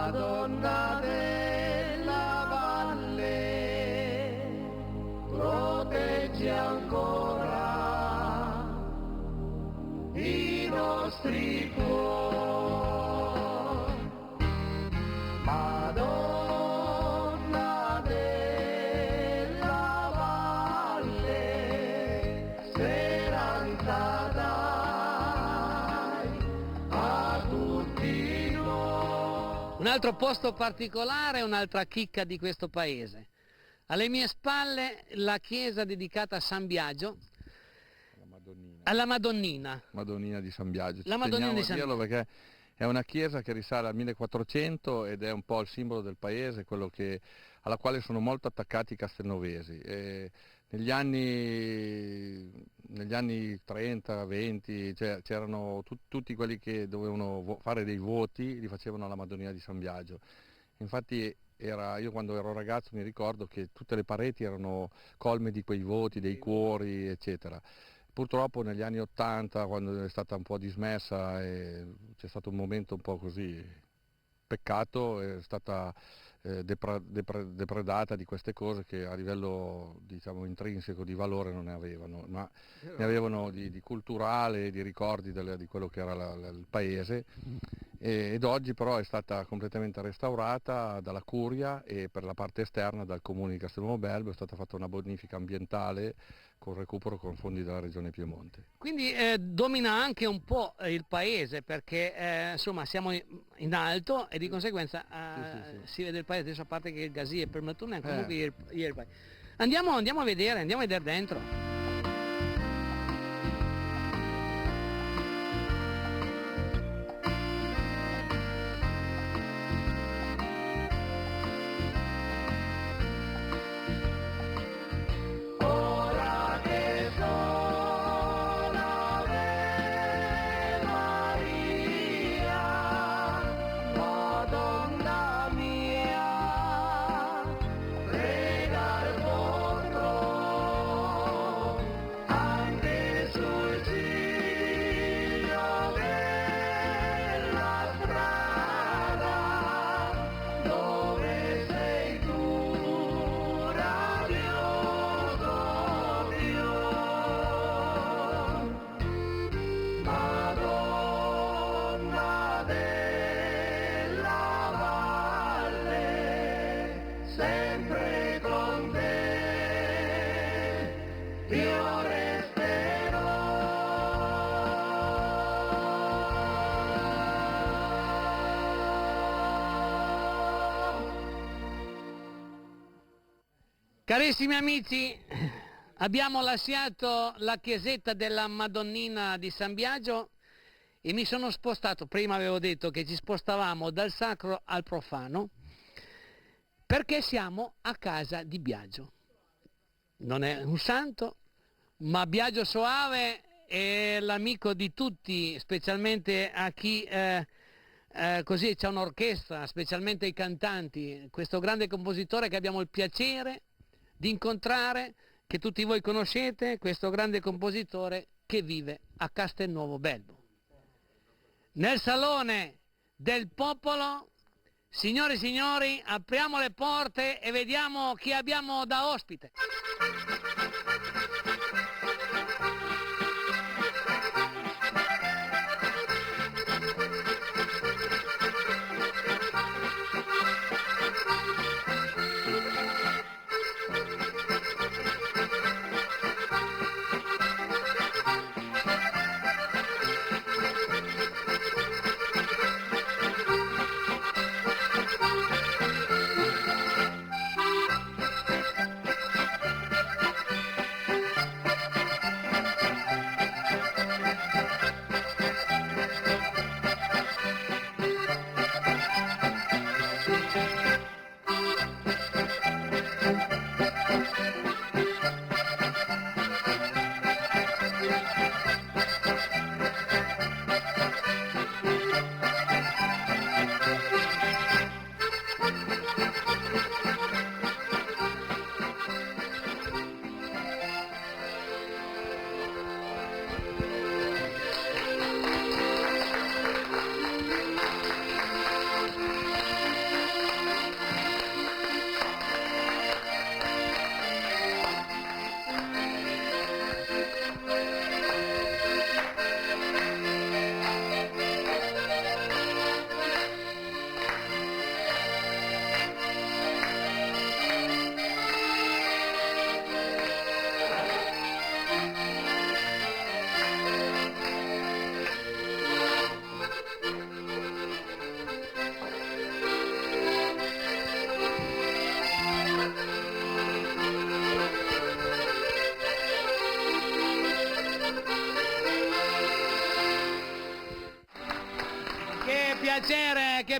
Madonna della Valle, proteggi ancora i nostri cuori. Madonna della Valle, speranza dai a tutti noi. Un altro posto particolare, un'altra chicca di questo paese. Alle mie spalle la chiesa dedicata a San Biagio, alla Madonnina. Madonnina di San Biagio. La Madonnina di San Dirlo perché è una chiesa che risale al 1400 ed è un po' il simbolo del paese, alla quale sono molto attaccati i castelnovesi. E negli anni 30, 20, c'erano tutti quelli che dovevano fare dei voti, li facevano alla Madonnina di San Biagio. Infatti io quando ero ragazzo mi ricordo che tutte le pareti erano colme di quei voti, dei cuori, eccetera. Purtroppo negli anni 80, quando è stata un po' dismessa, c'è stato un momento un po' così, peccato, è stata depredata di queste cose che a livello, diciamo, intrinseco di valore non ne avevano, ma ne avevano di culturale, di ricordi di quello che era il paese. Ed oggi però è stata completamente restaurata dalla Curia e per la parte esterna dal Comune di Castelnuovo Belbo è stata fatta una bonifica ambientale con recupero con fondi della Regione Piemonte. Quindi domina anche un po' il paese perché insomma siamo in alto e di conseguenza si vede il paese, adesso a parte che il Gasì è per Matune, comunque il paese. Andiamo a vedere dentro. Carissimi amici, abbiamo lasciato la chiesetta della Madonnina di San Biagio e mi sono spostato, prima avevo detto che ci spostavamo dal sacro al profano, perché siamo a casa di Biagio. Non è un santo, ma Biagio Soave è l'amico di tutti, specialmente a chi così c'è un'orchestra, specialmente ai cantanti, questo grande compositore che abbiamo il piacere di incontrare, che tutti voi conoscete, questo grande compositore che vive a Castelnuovo Belbo. Nel Salone del Popolo, signore e signori, apriamo le porte e vediamo chi abbiamo da ospite.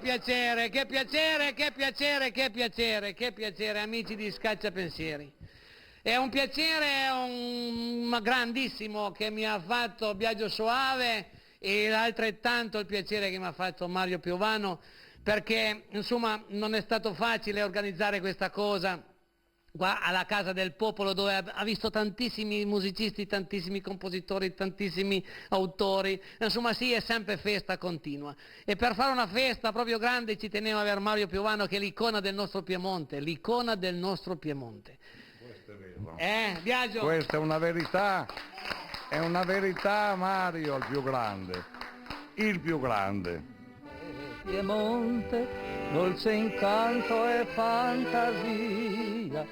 piacere, che piacere, che piacere, che piacere, che piacere, amici di Scacciapensieri. È un piacere grandissimo che mi ha fatto Biagio Soave e altrettanto il piacere che mi ha fatto Mario Piovano, perché insomma non è stato facile organizzare questa cosa qua alla Casa del Popolo, dove ha visto tantissimi musicisti, tantissimi compositori, tantissimi autori, insomma sì, è sempre festa continua. E per fare una festa proprio grande ci tenevo a avere Mario Piovano, che è l'icona del nostro Piemonte, l'icona del nostro Piemonte. Questo è vero. Biagio? Questa è una verità Mario, il più grande. Piemonte, dolce incanto e fantasia,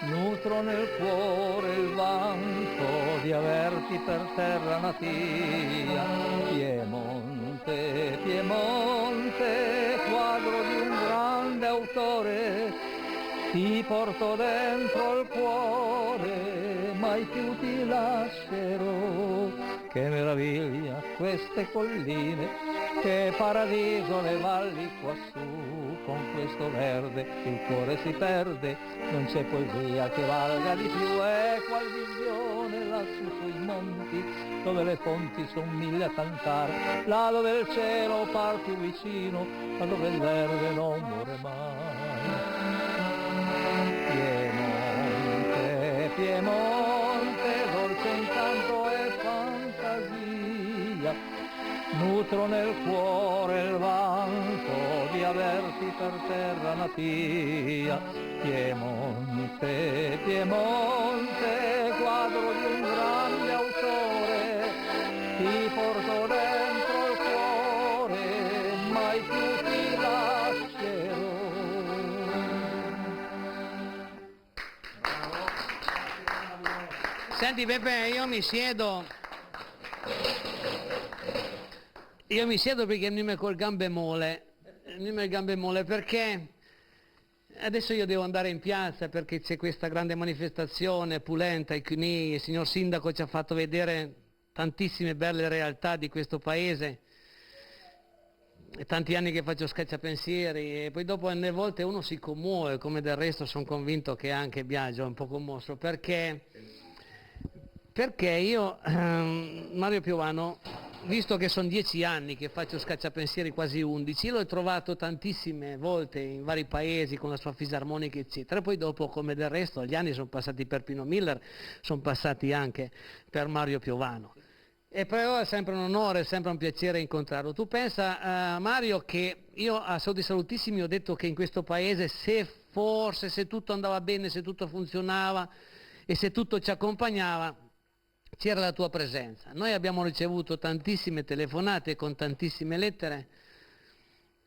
nutro nel cuore il vanto di averti per terra natia. Piemonte, Piemonte, quadro di un grande autore, ti porto dentro il cuore, mai più ti lascerò. Che meraviglia queste colline, che paradiso le valli quassù, con questo verde il cuore si perde, non c'è poesia che valga di più. E qual visione lassù sui monti, dove le fonti son mille a cantare, là dove il cielo par più vicino, là dove il verde non muore mai. Piemonte, Piemonte, dolce incanto e fantasia, nutro nel cuore il vanto di averti per terra natia. Piemonte, Piemonte, quadro di un grande autore, ti porto dentro il cuore, mai più ti lascerò. Senti Pepe, io mi siedo perché non col gambe mole, perché adesso io devo andare in piazza perché c'è questa grande manifestazione pulenta e quindi il signor Sindaco ci ha fatto vedere tantissime belle realtà di questo paese. È tanti anni che faccio Scacciapensieri e poi dopo alle volte uno si commuove, come del resto sono convinto che anche Biagio è un po' commosso, perché io, Mario Piovano, visto che sono 10 anni che faccio Scacciapensieri, quasi 11, l'ho trovato tantissime volte in vari paesi con la sua fisarmonica eccetera, poi dopo come del resto gli anni sono passati per Pino Miller, sono passati anche per Mario Piovano. E però è sempre un onore, è sempre un piacere incontrarlo. Tu pensa, Mario, che io a Saudi Salutissimi ho detto che in questo paese se tutto andava bene, se tutto funzionava e se tutto ci accompagnava, c'era la tua presenza. Noi abbiamo ricevuto tantissime telefonate con tantissime lettere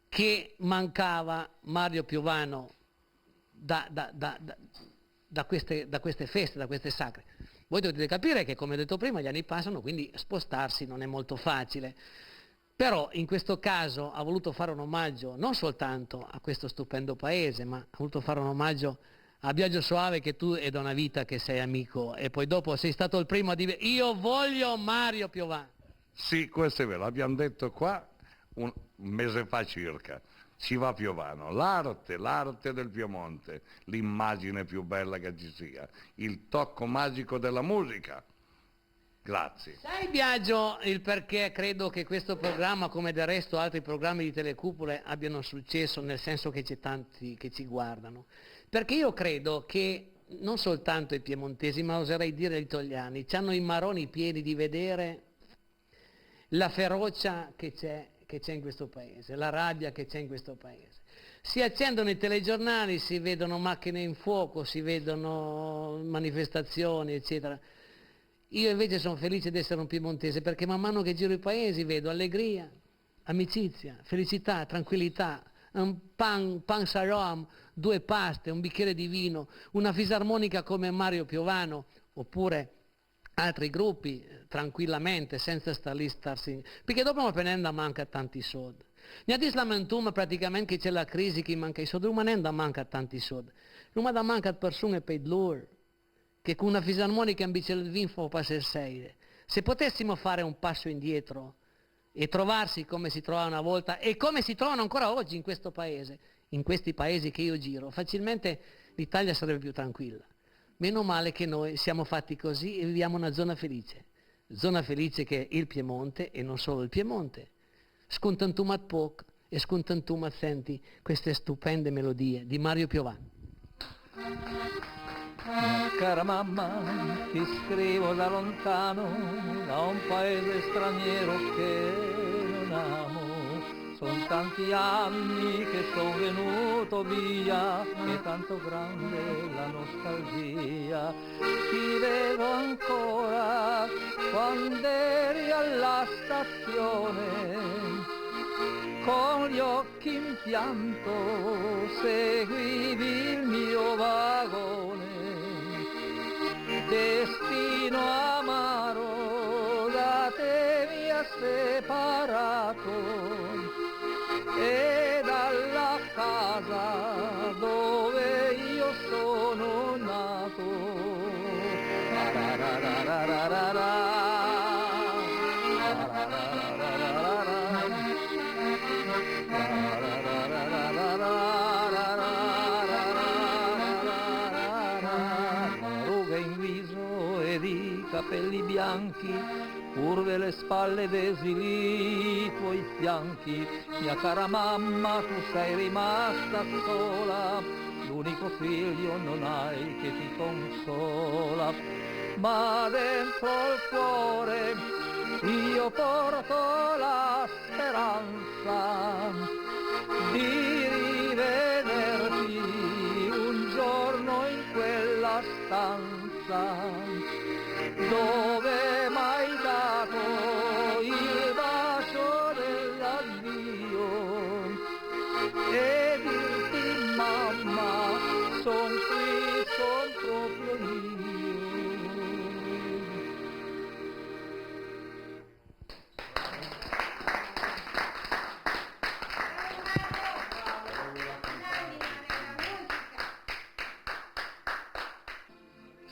che mancava Mario Piovano da queste feste, da queste sacre. Voi dovete capire che, come ho detto prima, gli anni passano, quindi spostarsi non è molto facile. Però in questo caso ha voluto fare un omaggio non soltanto a questo stupendo paese, ma ha voluto fare un omaggio a Biagio Soave, che tu è da una vita che sei amico, e poi dopo sei stato il primo a dire io voglio Mario Piovano. Sì, questo è vero, l'abbiamo detto qua un mese fa circa. Ci va Piovano, l'arte del Piemonte, l'immagine più bella che ci sia, il tocco magico della musica. Grazie. Sai Biagio il perché credo che questo programma, come del resto altri programmi di Telecupole, abbiano successo, nel senso che c'è tanti che ci guardano? Perché io credo che non soltanto i piemontesi, ma oserei dire gli italiani, hanno i maroni pieni di vedere la ferocia che c'è in questo paese, la rabbia che c'è in questo paese. Si accendono i telegiornali, si vedono macchine in fuoco, si vedono manifestazioni, eccetera. Io invece sono felice di essere un piemontese perché man mano che giro i paesi vedo allegria, amicizia, felicità, tranquillità, un pan salam, 2 paste, un bicchiere di vino, una fisarmonica come Mario Piovano, oppure altri gruppi, tranquillamente, senza starsi, perché dopo non prendendo manca tanti soldi. Ne ha lamentum praticamente che c'è la crisi che manca i soldi, ma non manca tanti soldi, non da manca persone per loro, che con una fisarmonica invece il vin fa passare il 6. Se potessimo fare un passo indietro e trovarsi come si trovava una volta e come si trovano ancora oggi in questo paese, in questi paesi che io giro, facilmente l'Italia sarebbe più tranquilla. Meno male che noi siamo fatti così e viviamo una zona felice che è il Piemonte e non solo il Piemonte. Scontantumat poc e scontantumat senti queste stupende melodie di Mario Piovani. Mia cara mamma, ti scrivo da lontano, da un paese straniero che non amo. Sono tanti anni che sono venuto via, è tanto grande la nostalgia. Ti vedo ancora quando eri alla stazione, con gli occhi in pianto seguivi il mio vagone. Destino amaro da te mi ha separato e dalla casa dove io sono nato. Ruga in viso ed i capelli bianchi, curve le spalle, desili i tuoi fianchi. Mia cara mamma, tu sei rimasta sola, l'unico figlio non hai che ti consola. Ma dentro il cuore io porto la speranza di rivederti un giorno in quella stanza dove m'hai dato il bacio dell'addio e dirti mamma, son qui, son proprio io.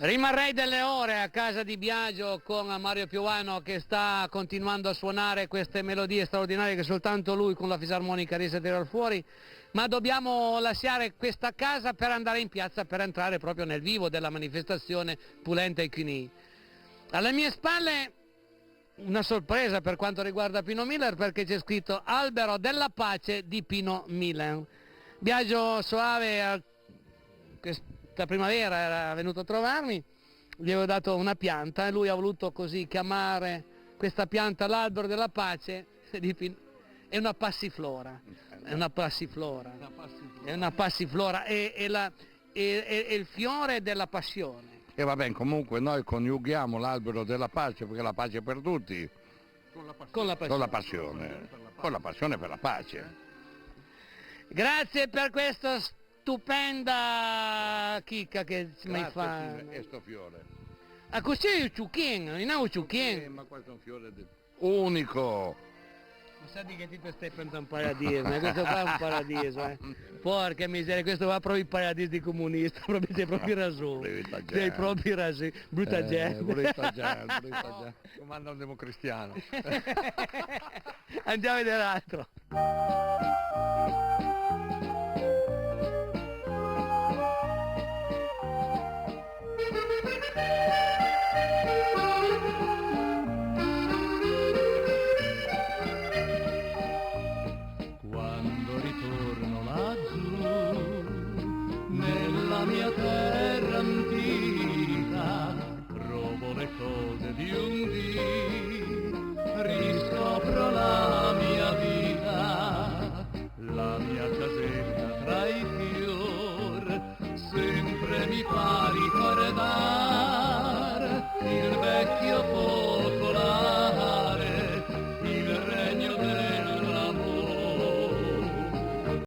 Rimarrei delle ore a casa di Biagio con Mario Piovano che sta continuando a suonare queste melodie straordinarie che soltanto lui con la fisarmonica riesce a tirar fuori, ma dobbiamo lasciare questa casa per andare in piazza, per entrare proprio nel vivo della manifestazione Pulente ai Quini. Alle mie spalle una sorpresa per quanto riguarda Pino Miller, perché c'è scritto Albero della Pace di Pino Miller. Biagio Soave questa primavera era venuto a trovarmi, gli avevo dato una pianta e lui ha voluto così chiamare questa pianta l'Albero della Pace di Pino. È una passiflora, è una passiflora, è il fiore della passione. E va bene, comunque noi coniughiamo l'albero della pace, perché la pace è per tutti, Con la con la passione per la pace. Grazie per questa stupenda chicca che mi hai fatto. Grazie, e sto fiore. Ah, così è il ciucchino, non è un ciucchino. Ma questo è un fiore unico. Mi sa di che ti stai pensando un paradiso, questo qua è un paradiso, Porca miseria, questo va proprio il paradiso di comunista, proprio sei proprio ragione. Sei proprio ragione, brutta gente. Brutta gente. Comanda un democristiano. Andiamo a vedere altro. Nella mia terra antica trovo le cose di un dì, riscopro la mia vita, la mia casetta tra i fior, sempre mi fa